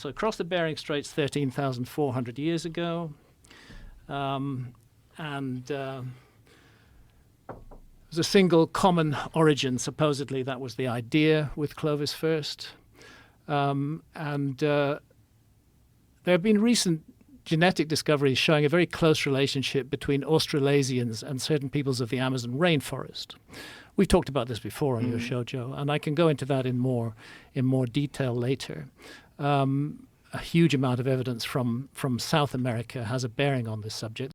So across the Bering Straits 13,400 years ago, there's a single common origin. Supposedly that was the idea with Clovis first. There have been recent genetic discoveries showing a very close relationship between Australasians and certain peoples of the Amazon rainforest. We've talked about this before on your show, Joe, and I can go into that in more detail later. A huge amount of evidence from South America has a bearing on this subject.